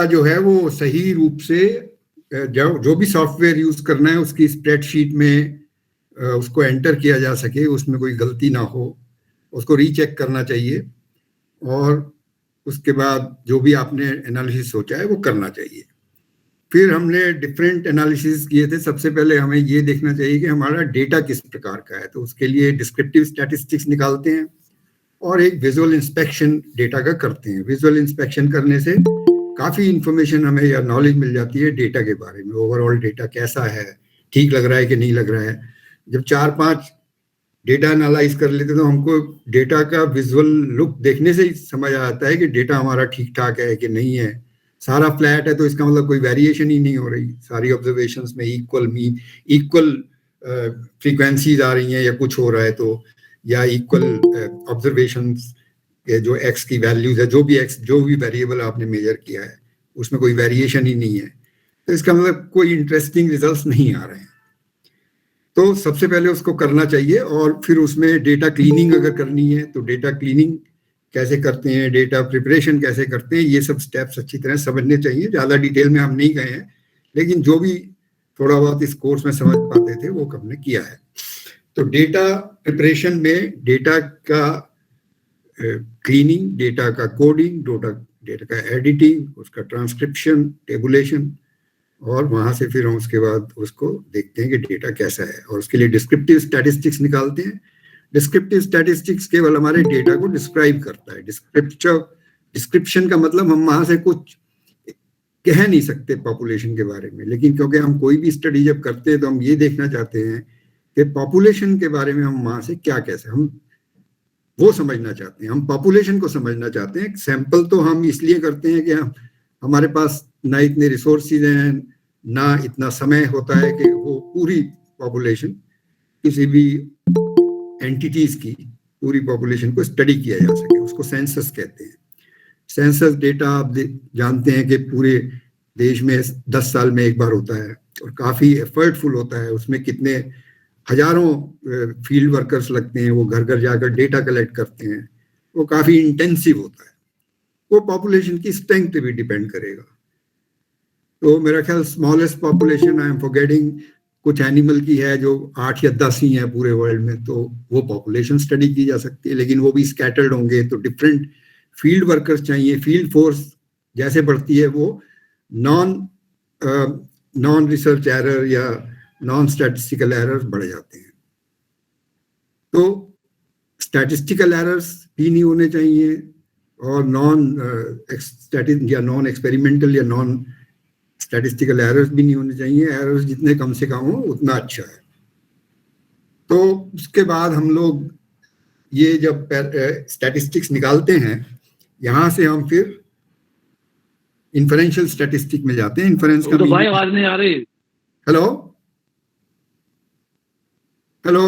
Data जो है वो सही रूप से जो भी सॉफ्टवेयर यूज करना है उसकी स्प्रेडशीट में उसको एंटर किया जा सके, उसमें कोई गलती ना हो, उसको रीचेक करना चाहिए और उसके बाद जो भी आपने एनालिसिस सोचा है वो करना चाहिए। फिर हमने डिफरेंट एनालिसिस किए थे। सबसे पहले हमें ये देखना चाहिए कि हमारा डेटा किस प्रकार का है, तो उसके लिए डिस्क्रिप्टिव स्टैटिस्टिक्स निकालते हैं और एक विजुअल इंस्पेक्शन डेटा का करते हैं। विजुअल इंस्पेक्शन करने से काफ़ी इंफॉर्मेशन हमें या नॉलेज मिल जाती है डेटा के बारे में, ओवरऑल डेटा कैसा है, ठीक लग रहा है कि नहीं लग रहा है। जब 4-5 डेटा एनालाइज कर लेते तो हमको डेटा का विजुअल लुक देखने से ही समझ आता है कि डेटा हमारा ठीक ठाक है कि नहीं है। सारा फ्लैट है तो इसका मतलब कोई वेरिएशन ही नहीं हो रही, सारी ऑब्जर्वेशंस में इक्वल फ्रीक्वेंसीज आ रही हैं या कुछ हो रहा है तो, या इक्वल ऑब्जर्वेशंस के जो एक्स की वैल्यूज है, जो भी वेरिएबल आपने मेजर किया है उसमें कोई वेरिएशन ही नहीं है, तो इसका मतलब कोई इंटरेस्टिंग रिजल्ट्स नहीं आ रहे हैं। तो सबसे पहले उसको करना चाहिए और फिर उसमें डेटा क्लीनिंग अगर करनी है तो डेटा क्लीनिंग कैसे करते हैं, डेटा प्रिपरेशन कैसे करते हैं, ये सब स्टेप्स अच्छी तरह समझने चाहिए। ज़्यादा डिटेल में हम नहीं गए हैं, लेकिन जो भी थोड़ा बहुत इस कोर्स में समझ पाते थे वो हमने किया है। तो डेटा प्रिपरेशन में डेटा का क्लीनिंग, डेटा का कोडिंग, डेटा का एडिटिंग, उसका ट्रांसक्रिप्शन, टेबुलेशन, और वहां से फिर हम उसके बाद उसको देखते हैं कि डेटा कैसा है और उसके लिए डिस्क्रिप्टिव स्टैटिस्टिक्स निकालते हैं। डिस्क्रिप्टिव स्टैटिस्टिक्स केवल हमारे डेटा को डिस्क्राइब करता है। डिस्क्रिप्शन का मतलब हम वहां से कुछ कह नहीं सकते पॉपुलेशन के बारे में, लेकिन क्योंकि हम कोई भी स्टडी जब करते हैं तो हम ये देखना चाहते हैं कि पॉपुलेशन के बारे में हम वहां से क्या कैसे हम वो समझना चाहते हैं, हम पॉपुलेशन को समझना चाहते हैं। सैंपल तो हम इसलिए करते हैं कि हमारे पास ना इतने रिसोर्सेज हैं, ना इतना समय होता है कि वो पूरी पॉपुलेशन किसी भी एंटिटीज की पूरी पॉपुलेशन को स्टडी किया जा सके, उसको सेंसस कहते हैं। सेंसस डेटा आप जानते हैं कि पूरे देश में 10 साल में एक बार होता है और काफ़ी एफर्टफुल होता है। उसमें कितने हजारों फील्ड वर्कर्स लगते हैं, वो घर घर जाकर डेटा कलेक्ट करते हैं, वो काफ़ी इंटेंसिव होता है। वो पॉपुलेशन की स्ट्रेंथ पे भी डिपेंड करेगा। तो मेरा ख्याल smallest population I am forgetting कुछ एनिमल की है जो 8 या 10 ही है पूरे वर्ल्ड में, तो वो पॉपुलेशन स्टडी की जा सकती है, लेकिन वो भी स्कैटर्ड होंगे तो डिफरेंट फील्ड वर्कर्स चाहिए। फील्ड फोर्स जैसे बढ़ती है वो नॉन रिसर्च एरर या नॉन स्टैटिस्टिकल एरर्स बढ़ जाते हैं। तो स्टैटिस्टिकल एरर्स भी नहीं होने चाहिए और नॉन एक्सपेरिमेंटल या नॉन स्टैटिस्टिकल एरर्स भी नहीं होने चाहिए। एरर्स जितने कम से कम हो उतना अच्छा है। तो उसके बाद हम लोग ये जब स्टैटिस्टिक्स निकालते हैं, यहाँ से हम फिर इन्फरेंशियल स्टैटिस्टिक में जाते हैं। इन्फरेंस का तो भाई आवाज नहीं आ रही। हेलो हेलो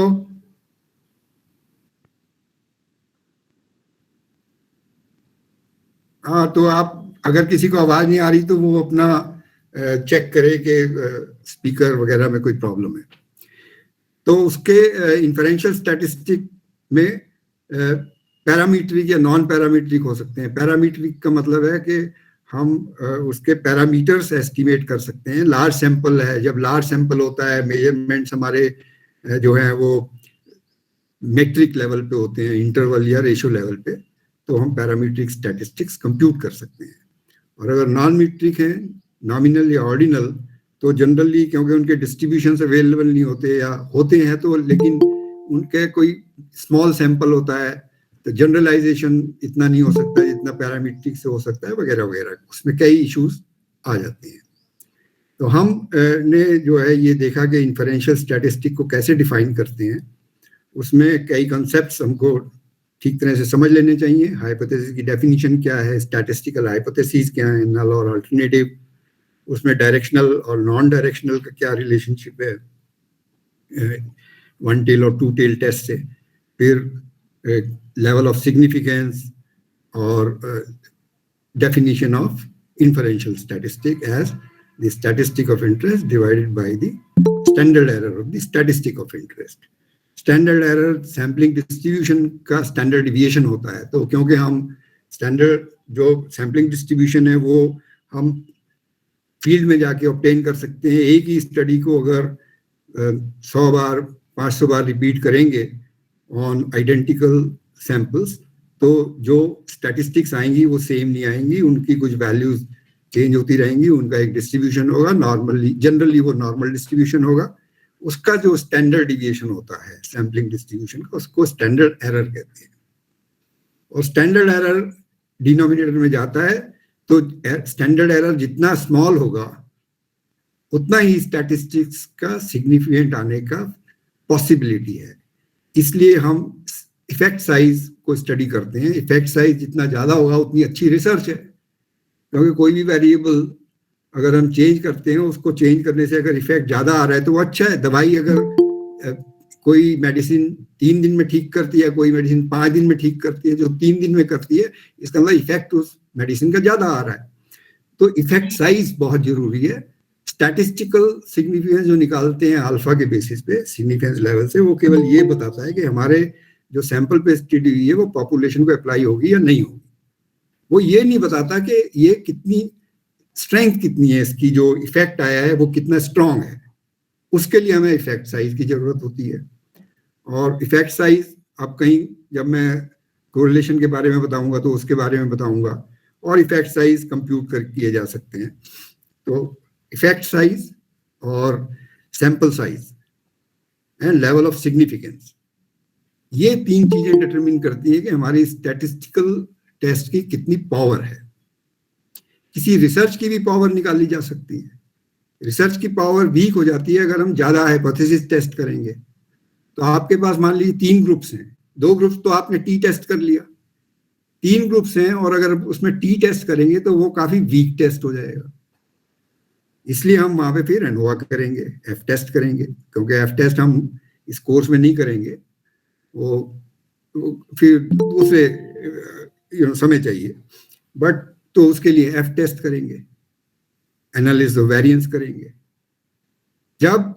हाँ, तो आप अगर किसी को आवाज नहीं आ रही तो वो अपना चेक करे कि स्पीकर वगैरह में कोई प्रॉब्लम है। तो उसके इन्फरेंशियल स्टैटिस्टिक में पैरामीट्रिक या नॉन पैरामीट्रिक हो सकते हैं। पैरामीट्रिक का मतलब है कि हम उसके पैरामीटर्स एस्टिमेट कर सकते हैं। लार्ज सैंपल है, जब लार्ज सैंपल होता है, मेजरमेंट्स हमारे जो है वो मेट्रिक लेवल पे होते हैं, इंटरवल या रेशियो लेवल पे, तो हम पैरामीट्रिक स्टैटिस्टिक्स कंप्यूट कर सकते हैं। और अगर नॉन मीट्रिक है, नॉमिनल या ऑर्डिनल, तो जनरली क्योंकि उनके डिस्ट्रीब्यूशन अवेलेबल नहीं होते या होते हैं तो, लेकिन उनके कोई स्मॉल सैंपल होता है तो जनरलाइजेशन इतना नहीं हो सकता जितना पैरामीट्रिक से हो सकता है, वगैरह वगैरह, उसमें कई इश्यूज आ जाते हैं। तो हम ने जो है ये देखा कि इन्फरेंशियल स्टैटिस्टिक को कैसे डिफाइन करते हैं। उसमें कई कॉन्सेप्ट्स हमको ठीक तरह से समझ लेने चाहिए। हाइपोथेसिस की डेफिनेशन क्या है, स्टैटिस्टिकल हाइपोथेसिस क्या है, नल और अल्टरनेटिव, उसमें डायरेक्शनल और नॉन डायरेक्शनल का क्या रिलेशनशिप है, वन टेल और टू टेल टेस्ट से, फिर लेवल ऑफ सिग्निफिकेंस और definition of inferential statistic as the statistic of interest divided by the standard error of the statistic of interest. Standard error sampling distribution का standard deviation होता है, तो क्योंकि हम standard जो सैम्पलिंग डिस्ट्रीब्यूशन है वो हम फील्ड में जाके ऑब्टेन कर सकते हैं। एक ही स्टडी को अगर 100 बार 500 बार रिपीट करेंगे ऑन आइडेंटिकल सैंपल्स, तो जो स्टैटिस्टिक्स आएंगी वो सेम नहीं आएंगी, उनकी कुछ वैल्यूज चेंज होती रहेंगी, उनका एक डिस्ट्रीब्यूशन होगा, नॉर्मली जनरली वो नॉर्मल डिस्ट्रीब्यूशन होगा। उसका जो स्टैंडर्ड डिविएशन होता है सैम्पलिंग डिस्ट्रीब्यूशन का, उसको स्टैंडर्ड एरर कहते हैं। और स्टैंडर्ड एरर डिनोमिनेटर में जाता है, तो स्टैंडर्ड एरर जितना स्मॉल होगा उतना ही स्टैटिस्टिक्स का सिग्निफिकेंट आने का पॉसिबिलिटी है। इसलिए हम इफेक्ट साइज को स्टडी करते हैं। इफेक्ट साइज जितना ज्यादा होगा उतनी अच्छी रिसर्च है, क्योंकि कोई भी वेरिएबल अगर हम चेंज करते हैं, उसको चेंज करने से अगर इफेक्ट ज्यादा आ रहा है तो वो अच्छा है। दवाई अगर कोई मेडिसिन 3 दिन में ठीक करती है, कोई मेडिसिन 5 दिन में ठीक करती है, जो 3 दिन में करती है इसका मतलब इफेक्ट उस मेडिसिन का ज्यादा आ रहा है। तो इफेक्ट साइज बहुत जरूरी है। स्टैटिस्टिकल सिग्निफिकेंस जो निकालते हैं अल्फा के बेसिस पे सिग्निफिकेंस लेवल से, वो केवल ये बताता है कि हमारे जो सैंपल पे स्टडी हुई है वो पॉपुलेशन को अप्लाई होगी या नहीं होगी। वो ये नहीं बताता कि ये कितनी स्ट्रेंथ कितनी है, इसकी जो इफेक्ट आया है वो कितना स्ट्रांग है। उसके लिए हमें इफेक्ट साइज की जरूरत होती है। और इफेक्ट साइज आप कहीं, जब मैं कोरिलेशन के बारे में बताऊंगा तो उसके बारे में बताऊंगा, और इफेक्ट साइज कंप्यूट कर किए जा सकते हैं। तो इफेक्ट साइज और sample size and level of significance, ये 3 चीजें डिटरमिन करती है कि हमारी स्टैटिस्टिकल टेस्ट की कितनी पावर है। किसी रिसर्च की भी पावर निकाली जा सकती है। रिसर्च की पावर वीक हो जाती है अगर हम ज्यादा हाइपोथेसिस टेस्ट करेंगे। तो आपके पास मान लीजिए 3 ग्रुप्स हैं, 2 ग्रुप्स तो आपने टी टेस्ट कर लिया, 3 ग्रुप्स हैं और अगर उसमें टी टेस्ट करेंगे तो वो काफी वीक टेस्ट हो जाएगा। इसलिए हम वहां पे फिर एनोवा करेंगे, एफ टेस्ट करेंगे, क्योंकि एफ टेस्ट हम इस कोर्स में नहीं करेंगे, वो फिर दूसरे समय चाहिए। बट तो उसके लिए एफ टेस्ट करेंगे, एनालिसिस ऑफ वेरिएंस करेंगे। जब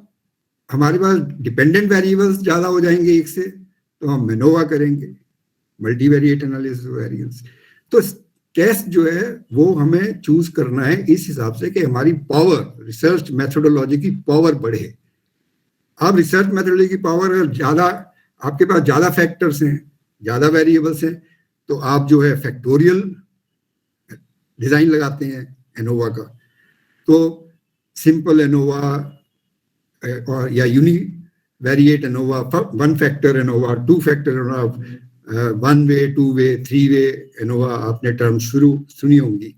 हमारे पास डिपेंडेंट वेरिएबल्स ज्यादा हो जाएंगे एक से, तो हम मेनोवा करेंगे, मल्टीवेरिएट एनालिसिस ऑफ वेरिएंस। तो टेस्ट जो है वो हमें चूज करना है इस हिसाब से कि हमारी पावर, रिसर्च मेथोडोलॉजी की पावर बढ़े। अब रिसर्च मेथोडोलॉजी की पावर अगर ज्यादा, आपके पास ज्यादा फैक्टर्स हैं, ज्यादा वेरिएबल्स हैं, तो आप जो है फैक्टोरियल डिजाइन लगाते हैं एनोवा का। तो सिंपल एनोवा और या univariate ANOVA, 1 factor ANOVA, 2 factor ANOVA, 1 वे, 2 वे, 3 वे एनोवा, आपने टर्म सुनी होंगी।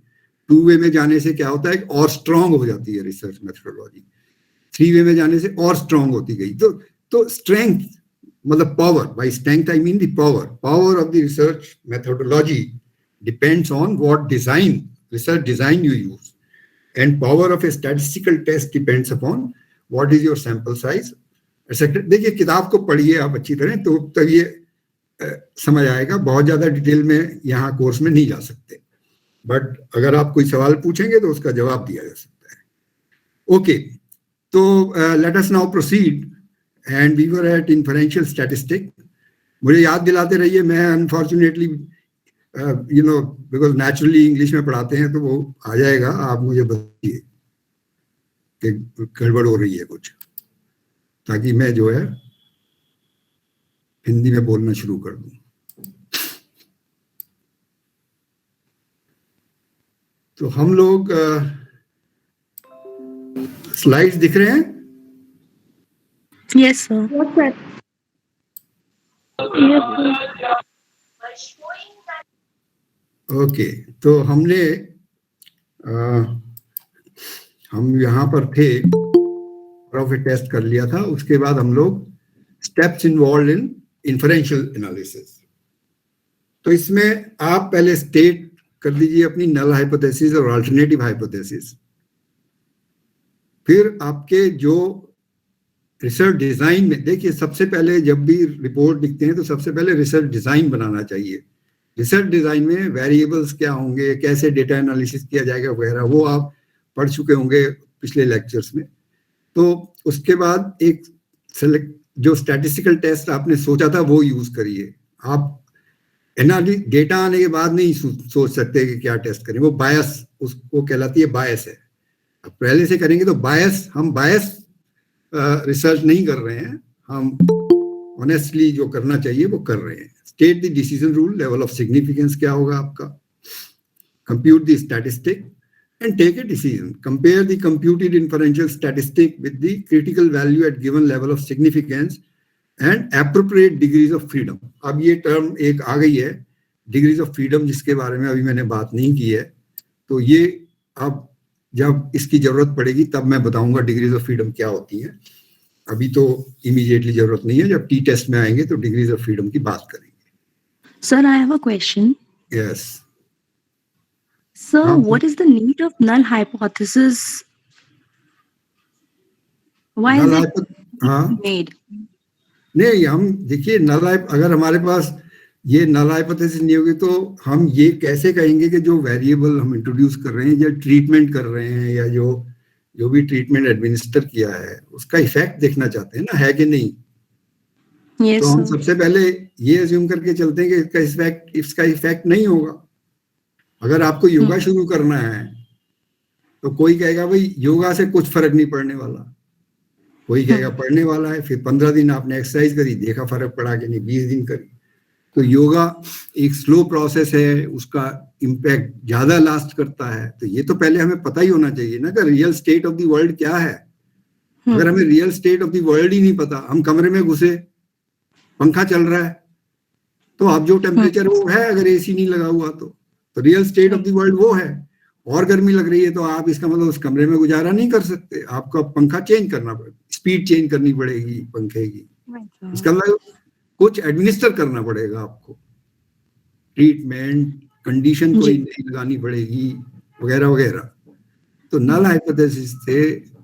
2 वे में जाने से क्या होता है, और स्ट्रांग हो जाती है रिसर्च मेथोडोलॉजी। 3 वे में जाने से और स्ट्रांग होती गई। तो स्ट्रेंथ मतलब power, by strength I mean the power of the research methodology depends on what design, research design you use, and power of a statistical test depends upon what is your sample size etcetera. देखिए किताब को पढ़िए आप अच्छी तरह, तो तब ये समझ आएगा। बहुत ज्यादा डिटेल में यहाँ कोर्स में नहीं जा सकते, बट अगर आप कोई सवाल पूछेंगे तो उसका जवाब दिया जा सकता है। ओके, तो let us now proceed and we were at inferential statistic. मुझे याद दिलाते रहिए, मैं अनफॉर्चुनेटली बिकॉज नेचुरली इंग्लिश में पढ़ाते हैं तो वो आ जाएगा, आप मुझे बताइए कि गड़बड़ हो रही है कुछ, ताकि मैं जो है हिंदी में बोलना शुरू कर दूं। तो हम लोग स्लाइड्स दिख रहे हैं? Yes sir. ओके, तो हमने हम यहाँ पर थे, टेस्ट कर लिया था। उसके बाद हम लोग steps involve in inferential analysis. तो इसमें आप पहले स्टेट कर दीजिए अपनी नल हाइपोथेसिस और अल्टरनेटिव हाइपोथेसिस। फिर आपके जो रिसर्च डिजाइन में, देखिए सबसे पहले जब भी रिपोर्ट लिखते हैं तो सबसे पहले रिसर्च डिजाइन बनाना चाहिए। रिसर्च डिजाइन में वेरिएबल्स क्या होंगे, कैसे डेटा एनालिसिस किया जाएगा वगैरह, वो आप पढ़ चुके होंगे पिछले लेक्चर्स में। तो उसके बाद एक सेलेक्ट जो स्टैटिस्टिकल टेस्ट आपने सोचा था वो यूज करिए। आप डेटा आने के बाद नहीं सोच सकते कि क्या टेस्ट करें, वो बायस, उसको कहलाती है बायस है। अब पहले से करेंगे तो हम बायस रिसर्च नहीं कर रहे हैं, हम ऑनेस्टली जो करना चाहिए वो कर रहे हैं। State the decision rule, level of significance क्या होगा आपका, compute the statistic and take a decision. Compare the computed inferential statistic with the critical value at given level of significance and appropriate degrees of freedom. अब ये term एक आ गई है, degrees of freedom, जिसके बारे में अभी मैंने बात नहीं की है, तो ये अब जब इसकी जरूरत पड़ेगी तब मैं बताऊंगा डिग्रीज ऑफ फ्रीडम क्या होती है। अभी तो इमीडिएटली जरूरत नहीं है, जब टी टेस्ट में आएंगे तो डिग्रीज ऑफ फ्रीडम की बात करेंगे। Sir, I have a question. Yes Sir, what is the need of null hypothesis? Why is it made? नहीं, हम देखिए अगर हमारे पास ये नल हाइपोथेसिस नहीं होगी तो हम ये कैसे कहेंगे कि जो वेरिएबल हम इंट्रोड्यूस कर रहे हैं या ट्रीटमेंट कर रहे हैं या जो भी ट्रीटमेंट एडमिनिस्टर किया है उसका इफेक्ट देखना चाहते हैं ना, है कि नहीं? Yes, तो हम सबसे पहले ये अज्यूम करके चलते हैं कि इसका इफेक्ट नहीं होगा। अगर आपको योगा शुरू करना है तो कोई कहेगा भाई योगा से कुछ फर्क नहीं पड़ने वाला, कोई कहेगा पड़ने वाला है। फिर 15 दिन आपने एक्सरसाइज करी, देखा फर्क पड़ा कि नहीं, 20 दिन करी। तो योगा एक स्लो प्रोसेस है, उसका इम्पैक्ट ज्यादा लास्ट करता है। तो ये तो पहले हमें पता ही होना चाहिए ना कि real state of the world क्या है। अगर हमें real state of the world ही नहीं पता, हम कमरे में घुसे, पंखा चल रहा है तो अब जो टेम्परेचर वो है, अगर एसी नहीं लगा हुआ तो real state of the world वो है। और गर्मी लग रही है तो आप इसका मतलब उस कमरे में गुजारा नहीं कर सकते, आपको पंखा चेंज करना पड़ेगा, स्पीड चेंज करनी पड़ेगी पंखे की, इसका मतलब कुछ एडमिनिस्टर करना पड़ेगा आपको, ट्रीटमेंट कंडीशन कोई नहीं लगानी पड़ेगी वगैरह वगैरह। तो नल हाइपोथेसिस से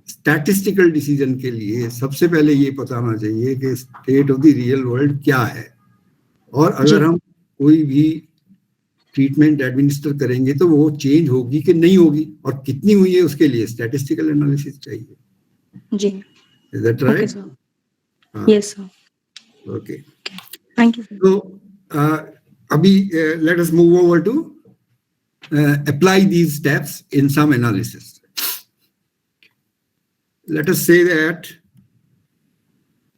स्टैटिस्टिकल डिसीजन के लिए सबसे पहले ये पता होना चाहिए कि state of the real world क्या है, और अगर हम कोई भी ट्रीटमेंट एडमिनिस्टर करेंगे तो वो चेंज होगी कि नहीं होगी और कितनी हुई है, उसके लिए स्टैटिस्टिकल एनालिसिस चाहिए। जी, is that right? Yes sir. Okay, thank you. तो अभी let us move over to apply these steps in some analysis. Let us say that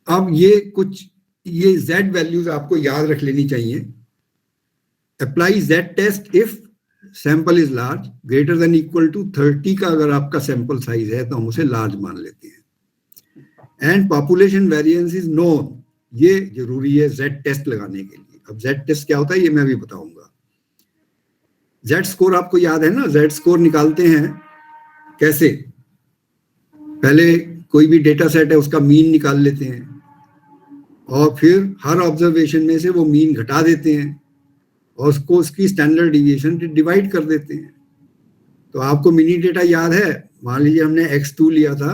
अब ये Z वैल्यूज आपको याद रख लेनी चाहिए। Apply Z test if sample is large, greater than equal to 30 का अगर आपका सैंपल साइज है तो हम उसे लार्ज मान लेते हैं। And population variance is known, ये जरूरी है Z टेस्ट लगाने के लिए। अब Z टेस्ट क्या होता है ये मैं अभी बताऊंगा। Z स्कोर आपको याद है ना, Z स्कोर निकालते हैं कैसे? पहले कोई भी डेटा सेट है उसका मीन निकाल लेते हैं और फिर हर ऑब्जर्वेशन में से वो मीन घटा देते हैं और उसको उसकी स्टैंडर्ड डिविएशन डिवाइड कर देते हैं। तो आपको मिनी डेटा याद है, मान लीजिए हमने x2 लिया था,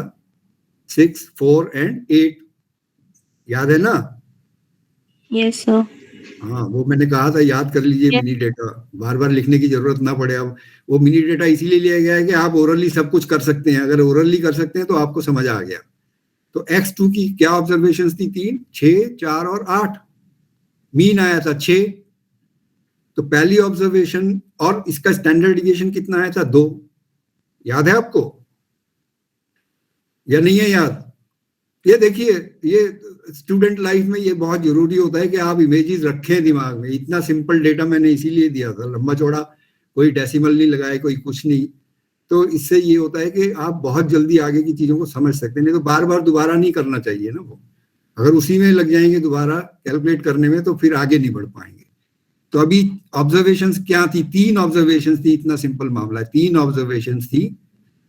6, 4 and 8, याद है ना? Yes sir. हाँ, वो मैंने कहा था याद कर लीजिए मिनी डेटा, बार बार लिखने की जरूरत ना पड़े। अब वो मिनी डेटा इसीलिए लिया गया है कि आप ओरली सब कुछ कर सकते हैं, अगर ओरली कर सकते हैं तो आपको समझ आ गया। तो x2 की क्या ऑब्जर्वेशंस थी? 3, 6, 4 और 8, मीन आया था 6। तो पहली ऑब्जर्वेशन और इसका स्टैंडर्ड डिविएशन कितना आया था? 2। याद है आपको या नहीं है याद? ये देखिए, ये स्टूडेंट लाइफ में ये बहुत जरूरी होता है कि आप इमेजेस रखें दिमाग में। इतना सिंपल डेटा मैंने इसीलिए दिया था, लंबा चौड़ा कोई डेसिमल नहीं लगाए, कोई कुछ नहीं। तो इससे ये होता है कि आप बहुत जल्दी आगे की चीजों को समझ सकते हैं। नहीं तो बार बार दोबारा नहीं करना चाहिए ना, वो अगर उसी में लग जाएंगे दोबारा कैलकुलेट करने में तो फिर आगे नहीं बढ़ पाएंगे। तो अभी ऑब्जर्वेशंस क्या थी? 3 ऑब्जर्वेशंस थी, इतना सिंपल मामला है। 3 ऑब्जर्वेशंस थी,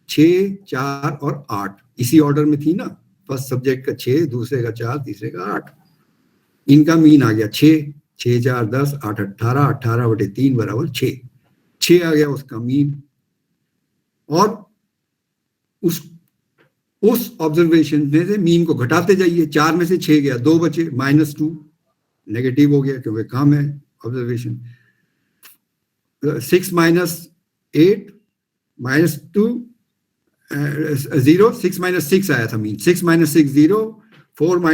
6, 4 और 8, इसी ऑर्डर में थी ना। फर्स्ट सब्जेक्ट का 6, दूसरे का 4, तीसरे का 8। इनका मीन आ गया 6, 6, 4, 10, 8, 18, 18/3 बराबर 6 आ गया उसका मीन। और उस ऑब्जर्वेशन में से मीन को घटाते जाइए, 4 में से 6 गया, 2 बचे, -2, नेगेटिव हो गया क्योंकि कम है ऑब्जर्वेशन। 6 - 8 -2 0, 6 - 6 आया था मीन। 6 - 6 0, 4 -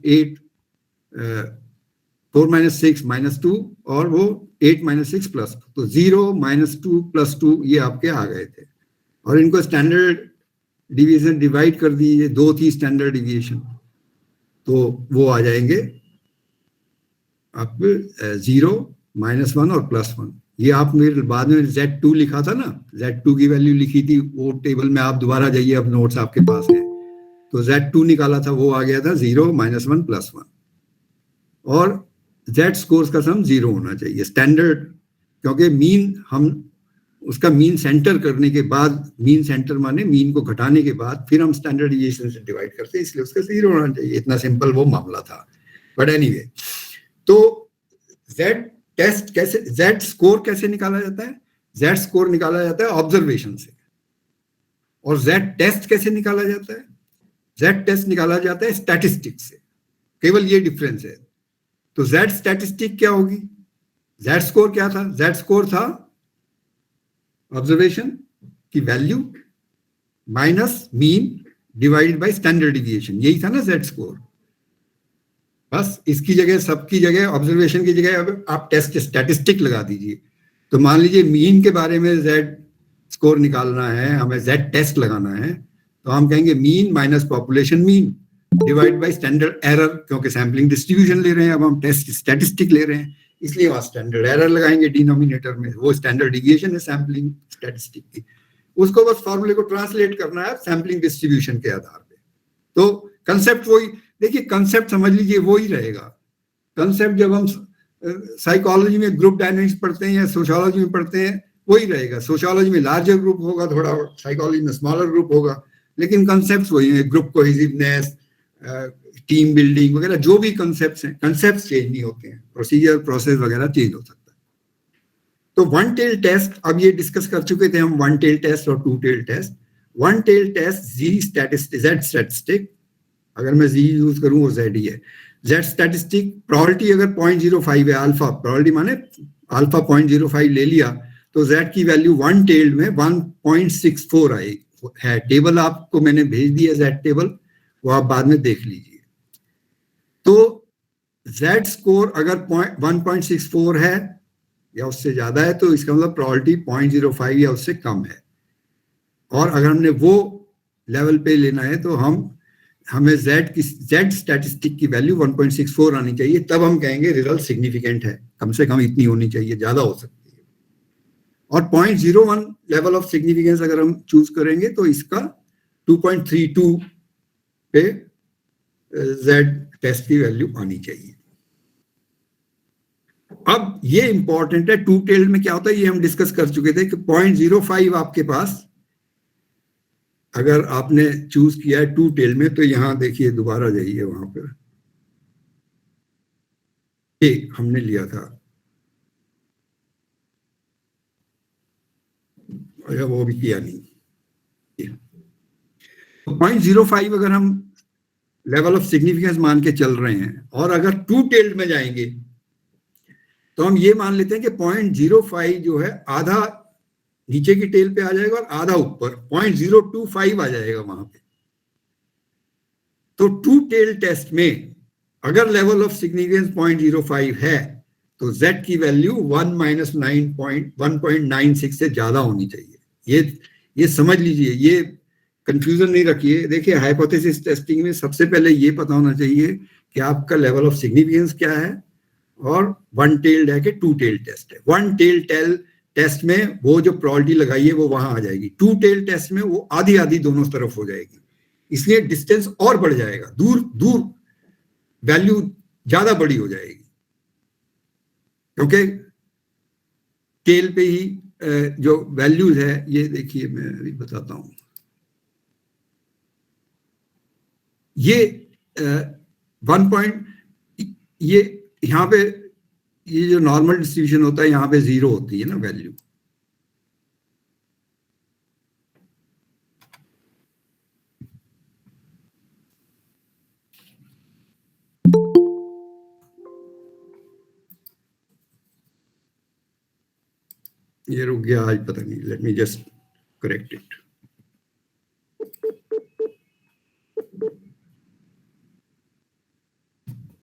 8 4 - 6 -2 और वो 8 माइनस 6 प्लस, तो 0 माइनस 2 प्लस 2 ये आपके आ गए थे, और इनको स्टैंडर्ड डिवीजन डिवाइड कर दीजिए, 2 थी स्टैंडर्ड डिविएशन, तो वो आ जाएंगे आप 0 माइनस 1 और प्लस 1। ये आप मेरे बाद में Z2 लिखा था ना, Z2 की वैल्यू लिखी थी, वो टेबल में आप दोबारा जाइए, अब नोट्स आपके पास है, तो Z2 निकाला था, वो आ गया था 0 माइनस 1 प्लस 1, और Z स्कोर्स का सम 0 होना चाहिए स्टैंडर्ड, क्योंकि मीन हम उसका मीन सेंटर करने के बाद, मीन सेंटर माने मीन को घटाने के बाद फिर हम स्टैंडर्ड डिविएशन से डिवाइड करते हैं, इसलिए उसका 0 होना चाहिए। इतना सिंपल वो मामला था। बट एनीवे, तो Z टेस्ट कैसे, Z स्कोर कैसे निकाला जाता है? Z स्कोर निकाला जाता है ऑब्जर्वेशन से। और Z टेस्ट कैसे निकाला जाता है? Z टेस्ट निकाला जाता है स्टैटिस्टिक्स से। केवल ये डिफरेंस है। तो Z स्टैटिस्टिक क्या होगी? Z स्कोर क्या था? Z स्कोर था ऑब्जर्वेशन की value minus mean divided by standard deviation, यही था ना Z स्कोर। बस इसकी जगह, सबकी जगह, ऑब्जर्वेशन की जगह अब आप टेस्ट स्टैटिस्टिक लगा दीजिए। तो मान लीजिए मीन के बारे में Z स्कोर निकालना है, हमें Z टेस्ट लगाना है, तो हम कहेंगे mean minus population mean divide by standard error, क्योंकि सैम्पलिंग डिस्ट्रीब्यूशन ले रहे हैं, अब हम टेस्ट स्टैटिस्टिक ले रहे हैं, इसलिए वहां स्टैंडर्ड एरर लगाएंगे डिनोमिनेटर में। वो स्टैंडर्ड डिविएशन है सैम्पलिंग स्टैटिस्टिक की, उसको बस फॉर्मूले को ट्रांसलेट करना है सैम्पलिंग डिस्ट्रीब्यूशन के आधार पे। तो कंसेप्ट वही, देखिए कंसेप्ट समझ लीजिए वही रहेगा। कंसेप्ट जब हम साइकोलॉजी में ग्रुप डायनेमिक्स पढ़ते हैं या सोशियोलॉजी में पढ़ते हैं, वही रहेगा। सोशियोलॉजी में लार्जर ग्रुप होगा थोड़ा, साइकोलॉजी में स्मॉलर ग्रुप होगा, लेकिन कंसेप्ट वही है। ग्रुप कोहेसिवनेस, टीम बिल्डिंग वगैरह, जो भी कंसेप्ट हैं, कंसेप्ट चेंज नहीं होते हैं, प्रोसीजर प्रोसेस वगैरह चेंज हो सकता है। तो वन टेल टेस्ट, अब ये डिस्कस कर चुके थे हम, वन टेल टेस्ट और two tail test. One tail test Z statistic, अगर मैं Z यूज करूं वो Z ही है। Z स्टैटिस्टिक प्रोबेबिलिटी अगर 0.05 है, अल्फा प्रोबेबिलिटी माने अल्फा 0.05 ले लिया, तो Z की वैल्यू वन टेल्ड में 1.64 आई है। टेबल आपको मैंने भेज दिया Z टेबल, वो आप बाद में देख लीजिए। तो Z स्कोर अगर 1.64 है या उससे ज्यादा है, तो इसका मतलब प्रोबेबिलिटी 0.05 या उससे कम है। और अगर हमने वो लेवल पे लेना है, तो हमें Z स्टैटिस्टिक की वैल्यू 1.64 आनी चाहिए, तब हम कहेंगे रिजल्ट सिग्निफिकेंट है। कम से कम इतनी होनी चाहिए, ज्यादा हो सकती है। और 0.01 लेवल ऑफ सिग्निफिकेंस अगर हम चूज करेंगे, तो इसका 2.32 पे Z टेस्ट की वैल्यू आनी चाहिए। अब ये इंपॉर्टेंट है, टू टेल्ड में क्या होता है, ये हम डिस्कस कर चुके थे कि 0.05 आपके पास अगर आपने चूज किया है टू टेल में, तो यहां देखिए, दोबारा जाइए वहां पर, ये हमने लिया था, या वो भी किया नहीं। 0.05 अगर हम लेवल ऑफ सिग्निफिकेंस मान के चल रहे हैं, और अगर टू टेल्ड में जाएंगे, तो हम ये मान लेते हैं कि 0.05 जो है आधा नीचे की टेल पे आ जाएगा और आधा ऊपर, 0.025 आ जाएगा वहां पे। तो टू टेल टेस्ट में अगर लेवल ऑफ सिग्निफिकेंस 0.05 है, तो Z की वैल्यू 1-9.196 से ज्यादा होनी चाहिए। ये समझ लीजिए, ये कंफ्यूजन नहीं रखिए। देखिए, हाइपोथेसिस टेस्टिंग में सबसे पहले ये पता होना चाहिए कि आपका लेवल ऑफ सिग्निफिकेंस क्या है, और वन टेल्ड है कि टू टेल टेस्ट है। वन टेल टेस्ट में वो जो प्रोबेबिलिटी लगाई है वो वहां आ जाएगी, टू टेल टेस्ट में वो आधी आधी दोनों तरफ हो जाएगी, इसलिए डिस्टेंस और बढ़ जाएगा, दूर वैल्यू ज्यादा बड़ी हो जाएगी, क्योंकि टेल पे ही जो वैल्यूज है, ये देखिए मैं अभी बताता हूं, ये 1 ये यहाँ पे, ये जो नॉर्मल डिस्ट्रीब्यूशन होता है, यहाँ पे 0 होती है ना वैल्यू। ये रुक गया आज, पता नहीं, let me just correct it.